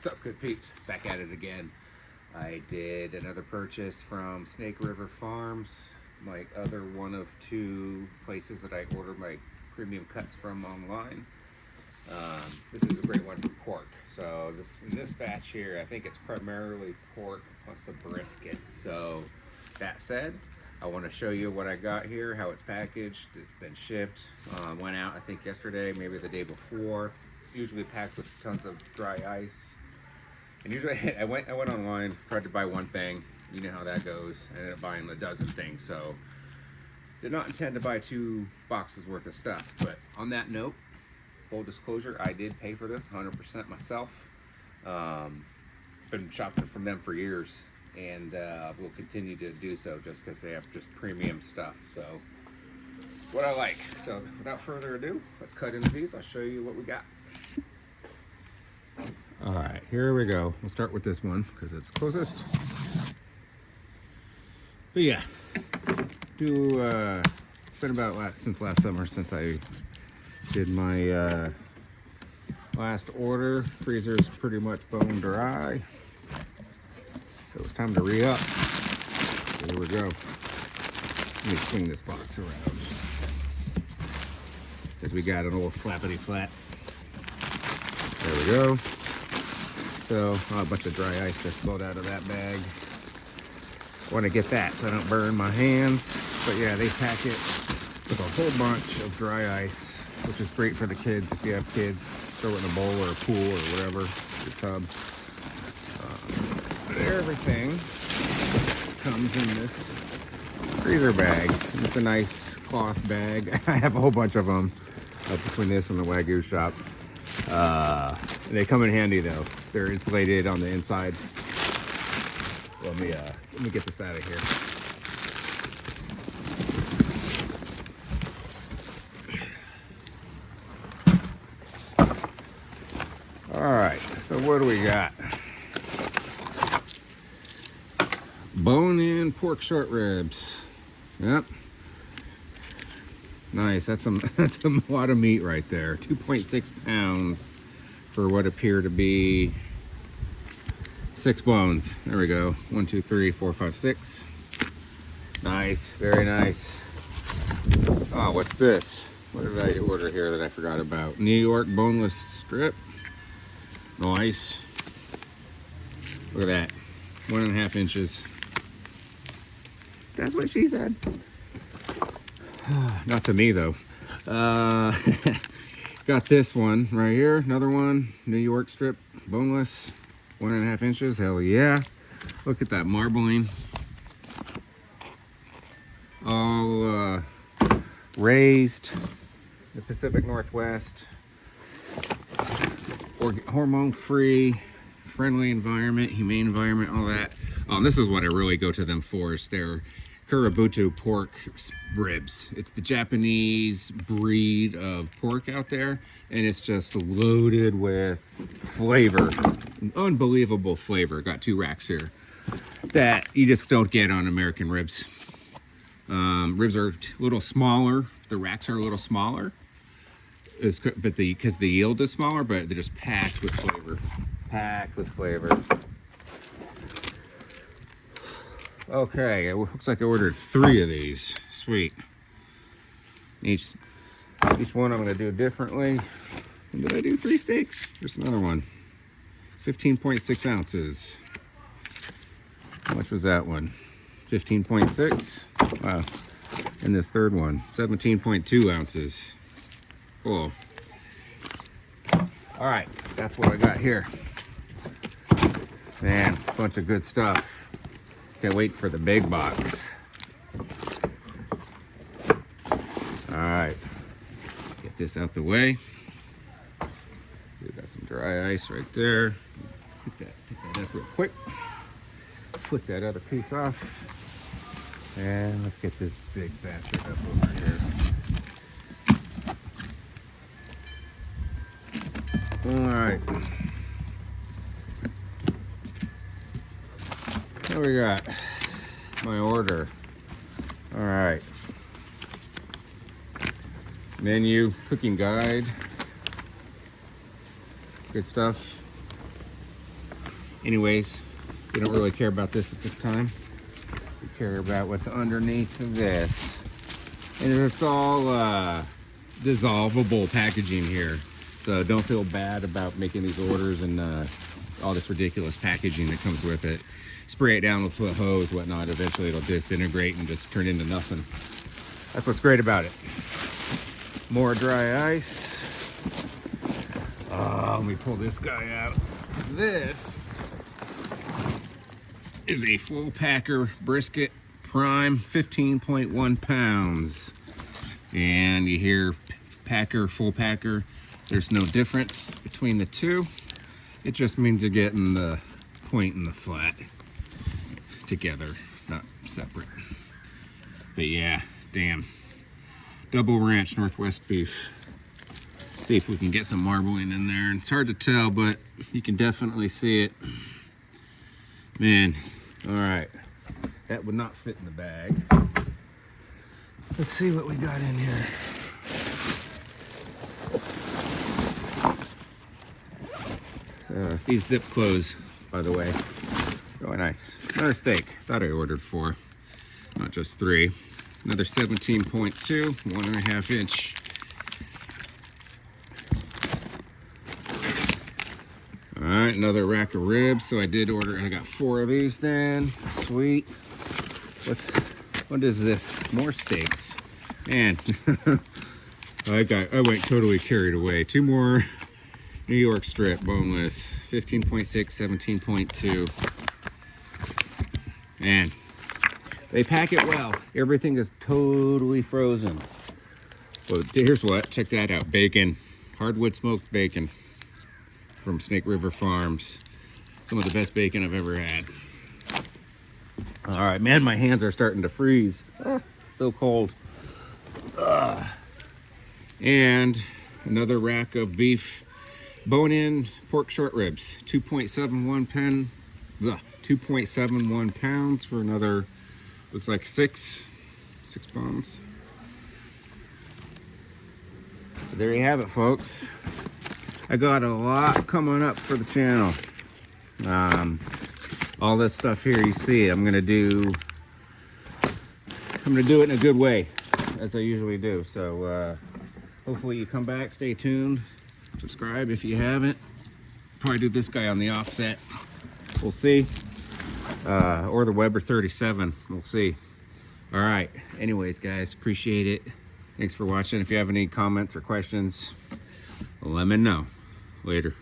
What's up, good peeps? Back at it again. I did another purchase from Snake River Farms, my other one of two places that I order my premium cuts from online. This is a great one for pork. So in this batch here, I think it's primarily pork plus a brisket. So that said, I want to show you what I got here, how it's packaged. It's been shipped. Went out I think yesterday, maybe the day before. Usually packed with tons of dry ice. And usually I went online, tried to buy one thing. You know how that goes. I ended up buying a dozen things. So did not intend to buy 2 boxes worth of stuff. But on that note, full disclosure, I did pay for this 100% myself. Been shopping from them for years, and will continue to do so just because they have just premium stuff. So it's what I like. So without further ado, let's cut into these. I'll show you what we got. All right, here we go. We'll start with this one because it's closest. But yeah, it's been about since last summer since I did my last order. Freezer's pretty much bone dry, so it's time to re-up. So here we go. Let me swing this box around because we got an old flappity flat. There we go. So a bunch of dry ice just flowed out of that bag. I want to get that so I don't burn my hands. But yeah, they pack it with a whole bunch of dry ice, which is great for the kids. If you have kids, throw it in a bowl or a pool or whatever, your tub. But everything comes in this freezer bag. It's a nice cloth bag. I have a whole bunch of them between this and the Wagyu shop. They come in handy though. They're insulated on the inside. Let me get this out of here. All right, so what do we got? Bone-in pork short ribs. Yep. Nice. That's a lot of meat right there. 2.6 pounds for what appear to be 6 bones. There we go. 1, 2, 3, 4, 5, 6. Nice. Very nice. Oh, what's this? What did I order here that I forgot about? New York boneless strip. Nice. Look at that. 1.5 inches. That's what she said. Not to me though. Got this one right here. Another one. New York strip. Boneless. 1.5 inches. Hell yeah. Look at that marbling. All raised. The Pacific Northwest. Hormone free. Friendly environment. Humane environment. All that. This is what I really go to them for. Is their Kurobuta pork ribs. It's the Japanese breed of pork out there, and it's just loaded with flavor. Unbelievable flavor. Got 2 racks here that you just don't get on American ribs. Ribs are a little smaller. The racks are a little smaller, because the yield is smaller, but they're just packed with flavor. Packed with flavor. Okay, it looks like I ordered 3 of these. Sweet. Each one I'm going to do differently. And did I do 3 steaks? There's another one. 15.6 ounces. How much was that one? 15.6. Wow. And this third one, 17.2 ounces. Cool. All right, that's what I got here. Man, a bunch of good stuff. Can't wait for the big box. All right, get this out the way. We got some dry ice right there. Pick that up real quick. Flick that other piece off. And let's get this big bastard up over here. All right. What we got? My order. All right. Menu, cooking guide. Good stuff. Anyways, we don't really care about this at this time. We care about what's underneath of this. And it's all dissolvable packaging here. So don't feel bad about making these orders and all this ridiculous packaging that comes with it. Spray it down with a hose, whatnot. Eventually it'll disintegrate and just turn into nothing. That's what's great about it. More dry ice. Let me pull this guy out. This is a full packer brisket prime, 15.1 pounds. And you hear packer, full packer. There's no difference between the two. It just means you're getting the point and the flat together, not separate. But yeah, damn. Double ranch Northwest beef. See if we can get some marbling in there. It's hard to tell, but you can definitely see it. Man, all right. That would not fit in the bag. Let's see what we got in here. These zip close, by the way. Really nice. Another steak. Thought I ordered 4, not just 3. Another 17.2, 1.5 inch. All right, another rack of ribs. So I did order. I got 4 of these then. Sweet. What is this? More steaks. Man, I went totally carried away. 2 more New York strip boneless, 15.6, 17.2. Man, they pack it well. Everything is totally frozen. Well, here's what, check that out. Bacon, hardwood smoked bacon from Snake River Farms. Some of the best bacon I've ever had. All right, man, my hands are starting to freeze. So cold. And another rack of beef bone-in pork short ribs, 2.71 pounds for another, looks like 6 pounds. So there you have it, folks. I got a lot coming up for the channel. All this stuff here you see, I'm gonna do it in a good way, as I usually do. So hopefully you come back, stay tuned. Subscribe if you haven't. Probably do this guy on the offset. We'll see. Or the Weber 37. We'll see. All right. Anyways, guys, appreciate it. Thanks for watching. If you have any comments or questions, let me know. Later.